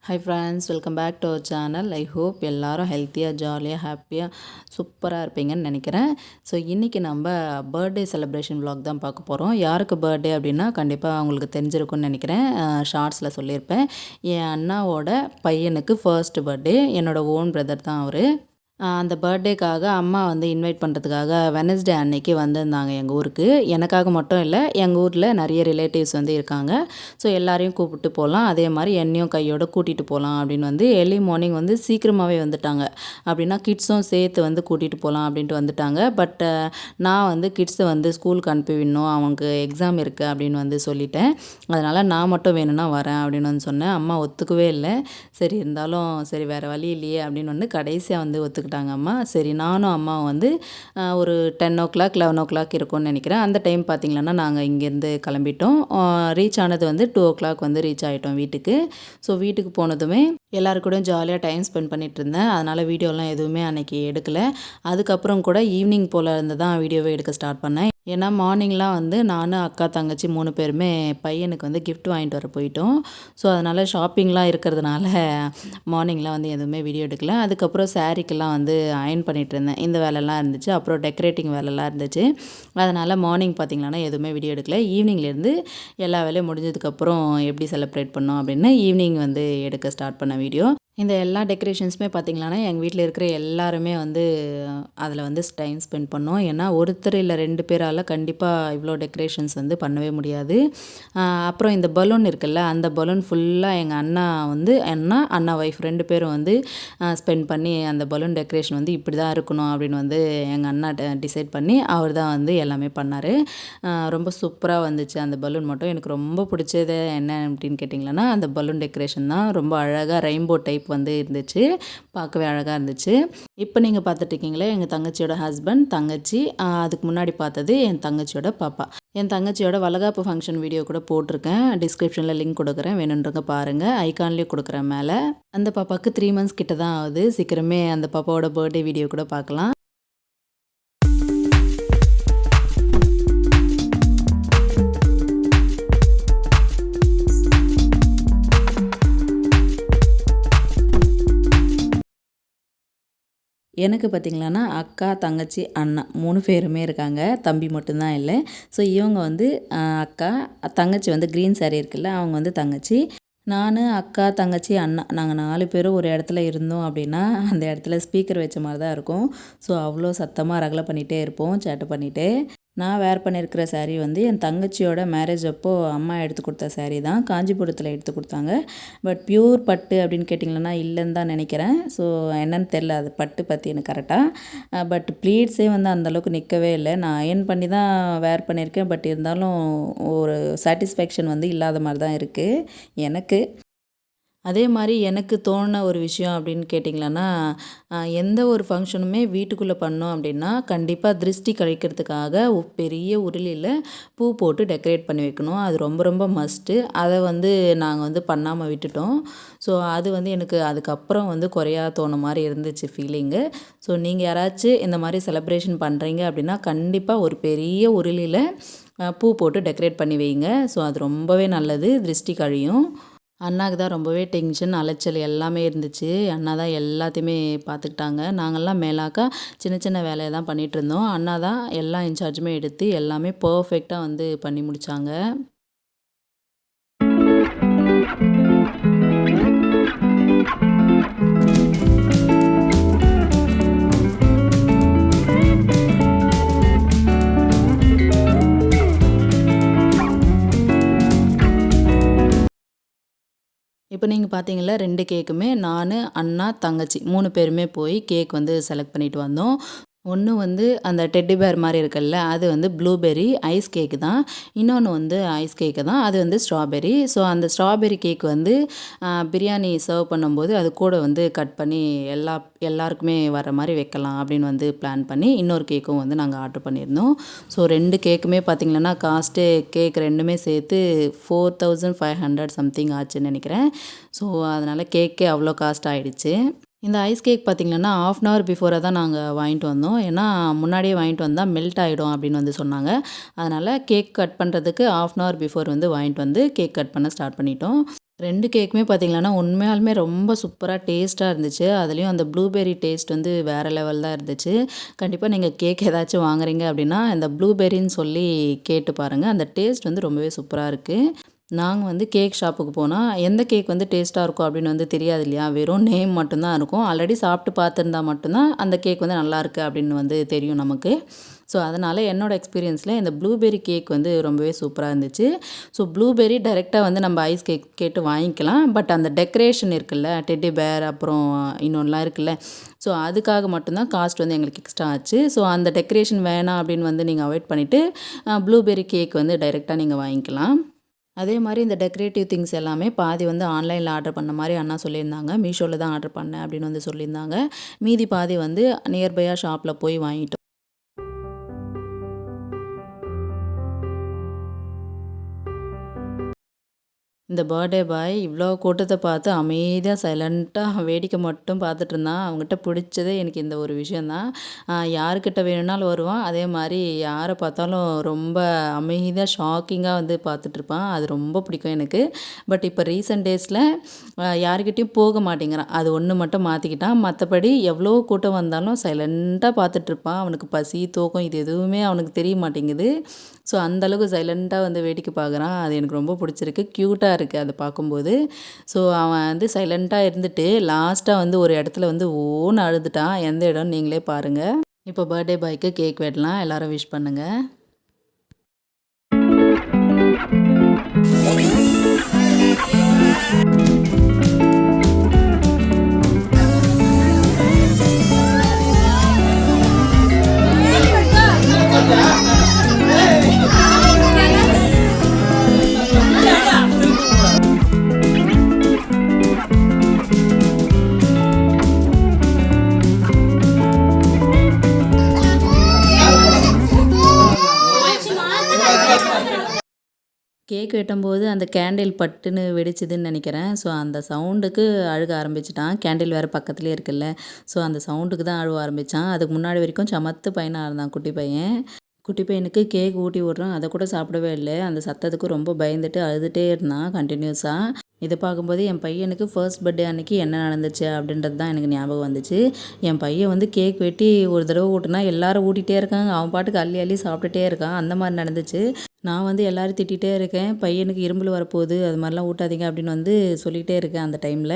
Hi friends, welcome back to our channel. I hope எல்லோரும் ஹெல்த்தியாக, ஜாலியாக, ஹாப்பியாக, சூப்பராக இருப்பீங்கன்னு நினைக்கிறேன். ஸோ இன்றைக்கி நம்ம பர்த்டே செலிப்ரேஷன் vlog தான் பார்க்க போகிறோம். யாருக்கு பர்த்டே அப்படின்னா கண்டிப்பாக அவங்களுக்கு தெரிஞ்சிருக்கும்னு நினைக்கிறேன். ஷார்ட்ஸில் சொல்லியிருப்பேன். என் அண்ணாவோட பையனுக்கு ஃபர்ஸ்ட் பர்த்டே. என்னோடய ஓன் பிரதர் தான் அவர். அந்த பர்த்டேக்காக அம்மா வந்து இன்வைட் பண்ணுறதுக்காக வெனஸ்டே அன்னைக்கு வந்திருந்தாங்க எங்கள் ஊருக்கு. எனக்காக மட்டும் இல்லை, எங்கள் ஊரில் நிறைய ரிலேட்டிவ்ஸ் வந்து இருக்காங்க. ஸோ எல்லாரையும் கூப்பிட்டு போகலாம், அதே மாதிரி என்னையும் கையோடு கூட்டிகிட்டு போகலாம் அப்படின்னு வந்து ஏர்லி மார்னிங் வந்து சீக்கிரமாகவே வந்துட்டாங்க. அப்படின்னா கிட்ஸும் சேர்த்து வந்து கூட்டிகிட்டு போகலாம் அப்படின்ட்டு வந்துட்டாங்க. பட் நான் வந்து கிட்ஸை வந்து ஸ்கூலுக்கு அனுப்பி விடணும், அவங்களுக்கு எக்ஸாம் இருக்குது அப்படின்னு வந்து சொல்லிட்டேன். அதனால் நான் மட்டும் வேணும்னா வரேன் அப்படின்னு வந்து சொன்னேன். அம்மா ஒத்துக்கவே இல்லை. சரி இருந்தாலும் சரி வேறு வழி இல்லையே அப்படின்னு வந்து கடைசியாக வந்து ஒத்துக்கிட்டாங்க அம்மா. சரி நானும் அம்மாவும் வந்து ஒரு 10 o'clock 11 o'clock இருக்கும்னு நினைக்கிறேன். அந்த டைம் பார்த்திங்களன்னா நாங்கள் இங்கேருந்து கிளம்பிட்டோம். ரீச் ஆனது வந்து 2 o'clock வந்து ரீச் ஆகிட்டோம் வீட்டுக்கு. ஸோ வீட்டுக்கு போனதுமே எல்லாருக்கூடயும் ஜாலியாக டைம் ஸ்பெண்ட் பண்ணிகிட்டு இருந்தேன். அதனால் வீடியோலாம் எதுவுமே அன்றைக்கி எடுக்கலை. அதுக்கப்புறம் கூட ஈவினிங் போல் இருந்து தான் வீடியோவே எடுக்க ஸ்டார்ட் பண்ணேன். ஏன்னா மார்னிங்லாம் வந்து நான், அக்கா, தங்கச்சி 3 பேருமே பையனுக்கு வந்து கிஃப்ட் வாங்கிட்டு வர போயிட்டோம். ஸோ அதனால் ஷாப்பிங்லாம் இருக்கிறதுனால மார்னிங்லாம் வந்து எதுவுமே வீடியோ எடுக்கல. அதுக்கப்புறம் சாரீக்கெல்லாம் வந்து அயர்ன் பண்ணிகிட்டு இருந்தேன். இந்த வேலைலாம் இருந்துச்சு. அப்புறம் டெக்கரேட்டிங் வேலைலாம் இருந்துச்சு. அதனால் மார்னிங் பார்த்திங்கன்னா எதுவுமே வீடியோ எடுக்கல. ஈவினிங்லேருந்து எல்லா வேலையும் முடிஞ்சதுக்கப்புறம் எப்படி செலிப்ரேட் பண்ணோம் அப்படின்னு ஈவினிங் வந்து எடுக்க ஸ்டார்ட் பண்ண வீடியோ. இந்த எல்லா டெக்கரேஷன்ஸுமே பார்த்திங்களானா எங்கள் வீட்டில் இருக்கிற எல்லாருமே வந்து அதில் வந்து டைம் ஸ்பெண்ட் பண்ணோம். ஏன்னா ஒருத்தர் இல்லை 2 பேரால் கண்டிப்பாக இவ்வளோ டெக்கரேஷன்ஸ் வந்து பண்ணவே முடியாது. அப்புறம் இந்த பலூன் இருக்குல்ல, அந்த பலூன் ஃபுல்லாக எங்கள் அண்ணா ஒய்ஃப் 2 பேரும் வந்து ஸ்பெண்ட் பண்ணி அந்த பலூன் டெக்கரேஷன் வந்து இப்படி தான் இருக்கணும் அப்படின்னு வந்து எங்கள் அண்ணா டிசைட் பண்ணி அவர் தான் வந்து எல்லாமே பண்ணார். ரொம்ப சூப்பராக வந்துச்சு அந்த பலூன் மட்டும். எனக்கு ரொம்ப பிடிச்சது என்ன அப்படின்னு கேட்டிங்களன்னா அந்த பலூன் டெக்கரேஷன் தான். ரொம்ப அழகாக ரெயின்போ டைப் வந்து இருந்துச்சு. பார்க்கவே அழகாக இருந்துச்சு. இப்போ நீங்கள் பார்த்துட்ருக்கீங்களே எங்கள் தங்கச்சியோட ஹஸ்பண்ட், தங்கச்சி. அதுக்கு முன்னாடி பார்த்தது என் தங்கச்சியோட பாப்பா. என் தங்கச்சியோட வளகாப்பு ஃபங்க்ஷன் வீடியோ கூட போட்டிருக்கேன். டிஸ்கிரிப்ஷனில் லிங்க் கொடுக்குறேன், வேணுன்றங்க பாருங்கள். ஐகான்லேயும் கொடுக்குறேன் மேலே. அந்த பாப்பாவுக்கு 3 months கிட்ட தான் ஆகுது. சீக்கிரமே அந்த பாப்பாவோட பர்த்டே வீடியோ கூட பார்க்கலாம். எனக்கு பார்த்திங்களான்னா அக்கா, தங்கச்சி, அண்ணா 3 பேருமே இருக்காங்க. தம்பி மட்டும்தான் இல்லை. ஸோ இவங்க வந்து அக்கா, தங்கச்சி வந்து க்ரீன் சாரீ இருக்குல்ல, அவங்க வந்து தங்கச்சி. நான், அக்கா, தங்கச்சி, அண்ணா நாங்கள் 4 பேரும் ஒரு இடத்துல இருந்தோம் அப்படின்னா அந்த இடத்துல ஸ்பீக்கர் வச்ச மாதிரி தான் இருக்கும். ஸோ அவ்வளோ சத்தமாக ரகலை பண்ணிகிட்டே இருப்போம், சேட்டை பண்ணிகிட்டே. நான் வேர் பண்ணியிருக்கிற சாரீ வந்து என் தங்கச்சியோட மேரேஜ் அப்போது அம்மா எடுத்து கொடுத்த சாரீ தான். காஞ்சிபுரத்தில் எடுத்து கொடுத்தாங்க. பட் பியூர் பட்டு அப்படின்னு கேட்டிங்கன்னா இல்லைன்னு தான் நினைக்கிறேன். ஸோ என்னன்னு தெரில அது பட்டு பற்றி எனக்கு கரெக்டாக. பட் ப்ளீட்ஸே வந்து அந்தளவுக்கு நிற்கவே இல்லை. நான் அயர்ன் பண்ணி தான் வேர் பண்ணியிருக்கேன். பட் இருந்தாலும் ஒரு சாட்டிஸ்ஃபேக்ஷன் வந்து இல்லாத மாதிரி தான் இருக்குது எனக்கு. அதே மாதிரி எனக்கு தோணுன ஒரு விஷயம் அப்படின்னு கேட்டிங்களன்னா, எந்த ஒரு ஃபங்க்ஷனுமே வீட்டுக்குள்ளே பண்ணோம் அப்படின்னா கண்டிப்பாக திருஷ்டி கழிக்கிறதுக்காக பெரிய உருளியில் பூ போட்டு டெக்கரேட் பண்ணி வைக்கணும். அது ரொம்ப ரொம்ப மஸ்ட்டு. அதை வந்து நாங்கள் வந்து பண்ணாமல் விட்டுட்டோம். ஸோ அது வந்து எனக்கு அதுக்கப்புறம் வந்து குறையா தோண மாதிரி இருந்துச்சு ஃபீலிங்கு. ஸோ நீங்கள் யாராச்சும் இந்த மாதிரி செலிப்ரேஷன் பண்ணுறீங்க அப்படின்னா கண்டிப்பாக ஒரு பெரிய உருளியில் பூ போட்டு டெக்கரேட் பண்ணி வைங்க. ஸோ அது ரொம்பவே நல்லது, திருஷ்டி கழியும். அண்ணாவுக்கு தான் ரொம்பவே டென்ஷன், அலைச்சல் எல்லாமே இருந்துச்சு. அண்ணா தான் எல்லாத்தையுமே பார்த்துக்கிட்டாங்க. நாங்கள்லாம் மேலாக்கா சின்ன சின்ன வேலையை தான் பண்ணிகிட்ருந்தோம். அண்ணா தான் எல்லா இன்சார்ஜுமே எடுத்து எல்லாமே பர்ஃபெக்டாக வந்து பண்ணி முடித்தாங்க. இப்போ நீங்கள் பார்த்தீங்களா 2 கேக்குமே நான், அண்ணா, தங்கச்சி 3 பேருமே போய் கேக் வந்து செலக்ட் பண்ணிட்டு வந்தோம். ஒன்று வந்து அந்த டெட்டி பேர் மாதிரி இருக்குல்ல, அது வந்து ப்ளூபெர்ரி ஐஸ் கேக்கு தான். இன்னொன்று வந்து ஐஸ் கேக்கு தான், அது வந்து ஸ்ட்ராபெர்ரி. ஸோ அந்த ஸ்ட்ராபெர்ரி கேக் வந்து பிரியாணி சர்வ் பண்ணும்போது அது கூட வந்து கட் பண்ணி எல்லாருக்குமே வர மாதிரி வைக்கலாம் அப்படின்னு வந்து பிளான் பண்ணி இன்னொரு கேக்கும் வந்து நாங்கள் ஆர்டர் பண்ணியிருந்தோம். ஸோ 2 கேக்குமே பார்த்திங்கன்னா காஸ்ட்டு கேக் 2மே சேர்த்து 4500 சம்திங் ஆச்சுன்னு நினைக்கிறேன். ஸோ அதனால் கேக்கே அவ்வளோ காஸ்ட் ஆகிடுச்சு. இந்த ஐஸ் கேக் பார்த்திங்கன்னா 1/2 hour பிஃபோராக தான் நாங்கள் வாங்கிட்டு வந்தோம். ஏன்னா முன்னாடியே வாங்கிட்டு வந்தால் மெல்ட் ஆகிடும் அப்படின்னு வந்து சொன்னாங்க. அதனால் கேக் கட் பண்ணுறதுக்கு 1/2 hour பிஃபோர் வந்து வாங்கிட்டு வந்து கேக் கட் பண்ண ஸ்டார்ட் பண்ணிட்டோம். 2 கேக்குமே பார்த்தீங்கன்னா, உண்மையாலுமே ரொம்ப சூப்பரா டேஸ்ட்டா இருந்துச்சு. அதுலயும் அந்த ப்ளூபெர்ரி டேஸ்ட் வந்து வேற லெவல் தான் இருந்துச்சு. கண்டிப்பா நீங்க கேக் ஏதாச்சும் வாங்குறீங்க அப்படின்னா, இந்த ப்ளூபெர்ரின்னு சொல்லி கேட்டு பாருங்க. அந்த டேஸ்ட் வந்து ரொம்பவே சூப்பரா இருக்கு. நாங்க வந்து கேக் ஷாப்புக்கு போனா, எந்த கேக் வந்து டேஸ்ட்டா இருக்கும் அப்படின்னு வந்து தெரியாது இல்லையா? வெறும் நேம் மட்டும் தான் இருக்கும். ஆல்ரெடி சாப்பிட்டு பார்த்துருந்தா மட்டும் தான், அந்த கேக் வந்து நல்லாயிருக்கு அப்படின்னு வந்து தெரியும் நமக்கு. ஸோ, அதனால என்னோட எக்ஸ்பீரியன்ஸ்ல இந்த ப்ளூபெர்ரி கேக் வந்து ரொம்பவே சூப்பரா இருந்துச்சு. ஸோ, ப்ளூபெர்ரி டைரெக்ட்டா வந்து நம்ம ஐஸ் கேக் கேட்டு வாங்கிக்கலாம். பட் அந்த டெக்கரேஷன் இருக்குல்ல, டெடி பேர் அப்புறம் இன்னொன்னுலாம் இருக்குல்ல, ஸோ அதுக்காக மட்டும் தான் காஸ்ட் வந்து எங்களுக்கு எக்ஸ்ட்ரா ஆச்சு. ஸோ, அந்த டெக்கரேஷன் வேணாம் அப்படின்னு வந்து நீங்க அவாய்ட் பண்ணிட்டு, ப்ளூபெர்ரி கேக் வந்து டைரெக்ட்டா நீங்க வாங்கிக்கலாம். அதே மாரி இந்த டெக்கரேட்டிவ் திங்ஸ் எல்லாமே பாதி வந்து ஆன்லைன்ல ஆர்டர் பண்ண மாரி அண்ணா சொல்லியிருந்தாங்க. மீஷோல தான் ஆர்டர் பண்ணேன் அப்படின்னு வந்து சொல்லியிருந்தாங்க. மீதி பாதி வந்து நியர்பையா ஷாப்ல போய் வாங்கிட்டோம். இந்த பர்த்டே பாய் இவ்வளோ கூட்டத்த பார்த்து அமைதியா சைலண்ட்டா வேடிக்கை மட்டும் பார்த்துட்டு இருந்தான். அவன்கிட்ட பிடிச்சதே எனக்கு இந்த ஒரு விஷயம் தான். யாருக்கிட்ட வேணும்னாலும் வருவான். அதே மாரி யார பார்த்தாலும் ரொம்ப அமைதியா ஷாக்கிங்கா வந்து பார்த்துட்ருப்பான். அது ரொம்ப பிடிக்கும் எனக்கு. பட் இப்போ ரீசென்ட் டேஸில யார்கிட்டயும் போக மாட்டேங்கிறான். அது ஒண்ணு மட்டும் மாத்திக்கிட்டான். மத்தபடி எவ்வளோ கூட்டம் வந்தாலும் சைலண்ட்டா பார்த்துட்ருப்பான். அவனுக்கு பசி, தூக்கம் இது எதுவுமே அவனுக்கு தெரிய மாட்டேங்குது. ஸோ அந்த அளவுக்கு சைலண்ட்டா வந்து வேடிக்கை பார்க்குறான். அது எனக்கு ரொம்ப பிடிச்சிருக்கு. க்யூட்டா இருக்கு அத பார்க்கும்போது. ஸோ அவன் வந்து சைலண்ட்டா இருந்துட்டு, லாஸ்ட்டா வந்து ஒரு இடத்துல வந்து ஓன்னு அழுதுட்டான். எந்த இடம்னு நீங்களே பாருங்க. இப்போ பர்த்டே பாய்க்கு கேக் வெட்டலாம். எல்லாரும் விஷ் பண்ணுங்க. கேக் வெட்டும்போது அந்த கேண்டில் பட்டுன்னு வெடிச்சுதுன்னு நெனைக்கிறேன். ஸோ அந்த சவுண்டுக்கு அழுக ஆரம்பிச்சுட்டான். கேண்டில் வேறு பக்கத்துலயே இருக்குல்ல. ஸோ அந்த சவுண்டுக்கு தான் அழுவ ஆரம்பிச்சான். அதுக்கு முன்னாடி வரைக்கும் சமத்து பையனா இருந்தான் குட்டி பையன். குட்டி பையனுக்கு கேக் ஊட்டி விட்றோம். அத கூட சாப்பிடவே இல்ல. அந்த சத்தத்துக்கு ரொம்ப பயந்துட்டு அழுதுட்டே இருந்தான் கன்டினியூஸா. இத பார்க்கும்போது என் பையனுக்கு ஃபர்ஸ்ட் பர்த்டே அன்னைக்கு என்ன நடந்துச்சு அப்படின்றது தான் எனக்கு ஞாபகம் வந்துச்சு. என் பையன் வந்து கேக் வெட்டி ஒரு தடவ ஊட்டுனா எல்லாரும் ஊட்டிட்டே இருக்காங்க. அவன் பாட்டுக்கு அள்ளி அள்ளி சாப்பிட்டுட்டே இருக்கான். அந்த மாரி நடந்துச்சு. நான் வந்து எல்லாரையும் திட்டிகிட்டே இருக்கேன். பையனுக்கு இருமல் வரப்போகுது. அது மாதிரிலாம் ஊட்டாதீங்க அப்படின்னு வந்து சொல்லிகிட்டே இருக்கேன் அந்த டைமில்.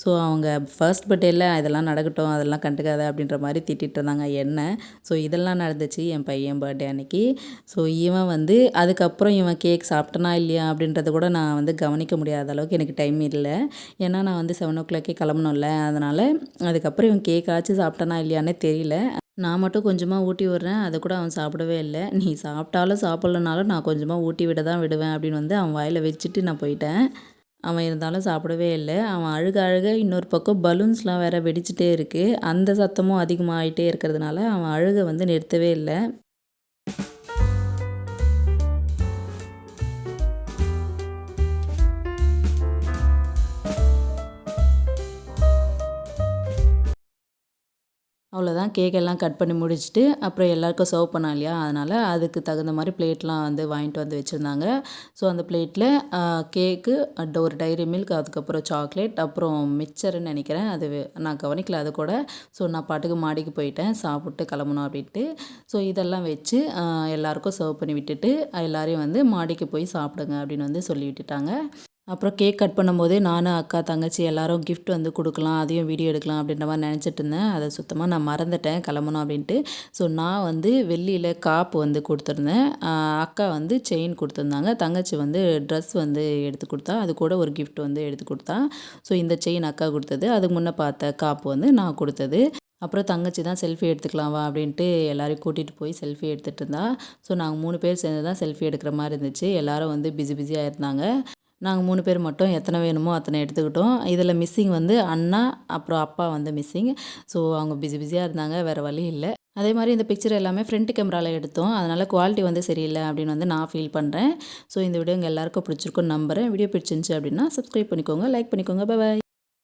ஸோ அவங்க ஃபர்ஸ்ட் பர்த்டேல இதெல்லாம் நடக்கட்டும், அதெல்லாம் கண்டுக்காத அப்படின்ற மாரி திட்டிகிட்டு இருந்தாங்க என்ன. ஸோ இதெல்லாம் நடந்துச்சு என் பையன் பர்த்டே அன்னைக்கு. ஸோ இவன் வந்து அதுக்கப்புறம் இவன் கேக் சாப்பிட்டனா இல்லையா அப்படின்றத கூட நான் வந்து கவனிக்க முடியாத அளவுக்கு எனக்கு டைம் இல்ல. ஏன்னா நான் வந்து 7:00 கிளம்பணும்ல. அதனால் அதுக்கப்புறம் இவன் கேக்காச்சும் சாப்பிட்டானா இல்லையான்னே தெரியல. நான் மட்டும் கொஞ்சமா ஊட்டி விடுறேன். அத கூட அவன் சாப்பிடவே இல்ல. "நீ சாப்பிட்டாலும் சாப்பிடலனாலும் நான் கொஞ்சமா ஊட்டி விட தான் விடுவேன்" அப்படின்னு வந்து அவன் வாயில வச்சுட்டு நான் போயிட்டேன். அவன் இருந்தாலும் சாப்பிடவே இல்ல. அவன் அழுக அழுக இன்னொரு பக்கம் பலூன்ஸ்லாம் வேற வெடிச்சுட்டே இருக்கு. அந்த சத்தமும் அதிகமாயிட்டே இருக்கிறதுனால அவன் அழுக வந்து நிறுத்தவே இல்ல. அவ்வளோதான் கேக் எல்லாம் கட் பண்ணி முடிச்சுட்டு, அப்புறம் எல்லாருக்கும் சர்வ் பண்ணோம் இல்லையா? அதனால அதுக்கு தகுந்த மாரி பிளேட்லாம் வந்து வாங்கிட்டு வந்து வச்சுருந்தாங்க. ஸோ அந்த பிளேட்ல கேக்கு, ஒரு டைரி மில்க், அதுக்கப்புறம் சாக்லேட், அப்புறம் மிக்சர்ன்னு நெனைக்கிறேன். நான் கவனிக்கல அது கூட. ஸோ நான் பாட்டுக்கு மாடிக்கு போயிட்டேன். சாப்பிட்டு கிளம்பணும் அப்படின்ட்டு. ஸோ இதெல்லாம் வச்சு எல்லாருக்கும் சர்வ் பண்ணி விட்டுட்டு, எல்லாரையும் வந்து மாடிக்கு போய் சாப்பிடுங்க அப்படின்னு வந்து சொல்லி விட்டுட்டாங்க. அப்புறம் கேக் கட் பண்ணும்போதே நானும், அக்கா, தங்கச்சி எல்லாரும் கிஃப்ட் வந்து குடுக்கலாம். அதையும் வீடியோ எடுக்கலாம் அப்படின்ற மாரி நெனச்சிட்டு இருந்தேன். அத சுத்தமா நான் மறந்துட்டேன் கிளம்பணும் அப்படின்ட்டு. ஸோ நான் வந்து வெள்ளியில காப்பு வந்து குடுத்துருந்தேன். அக்கா வந்து செயின் குடுத்துருந்தாங்க. தங்கச்சி வந்து ட்ரெஸ் வந்து எடுத்து குடுத்தா. அது கூட ஒரு கிஃப்ட் வந்து எடுத்து குடுத்தா. ஸோ இந்த செயின் அக்கா குடுத்தது. அதுக்கு முன்ன பார்த்த காப்பு வந்து நான் குடுத்தது. அப்புறம் தங்கச்சி தான் செல்ஃபி எடுத்துக்கலாம் வா அப்படின்ட்டு எல்லாரையும் கூட்டிட்டு போய் செல்ஃபி எடுத்துட்டு இருந்தா. ஸோ நாங்க 3 பேர் சேர்ந்து தான் செல்ஃபி எடுக்கிற மாரி இருந்துச்சு. எல்லாரும் வந்து பிஸியா இருந்தாங்க. நாங்க 3 பேர் மட்டும் எத்தனை வேணுமோ அத்தனை எடுத்துக்கிட்டோம். இதில மிஸ்ஸிங் வந்து அண்ணா, அப்புறம் அப்பா வந்து மிஸ்ஸிங். ஸோ அவங்க பிஸியா இருந்தாங்க. வேற வழி இல்ல. அதே மாரி இந்த பிக்சர் எல்லாமே ஃப்ரண்ட் கேமரால எடுத்தோம். அதனால குவாலிட்டி வந்து சரியில்ல அப்படின்னு வந்து நான் ஃபீல் பண்றேன். ஸோ இந்த வீடியோ உங்க எல்லாருக்கும் பிடிச்சிருக்கும்னு நம்புறேன். வீடியோ பிடிச்சிருந்துச்சு அப்படின்னா சப்ஸ்கிரைப் பண்ணிக்கோங்க, லைக் பண்ணிக்கோங்க. பாய்.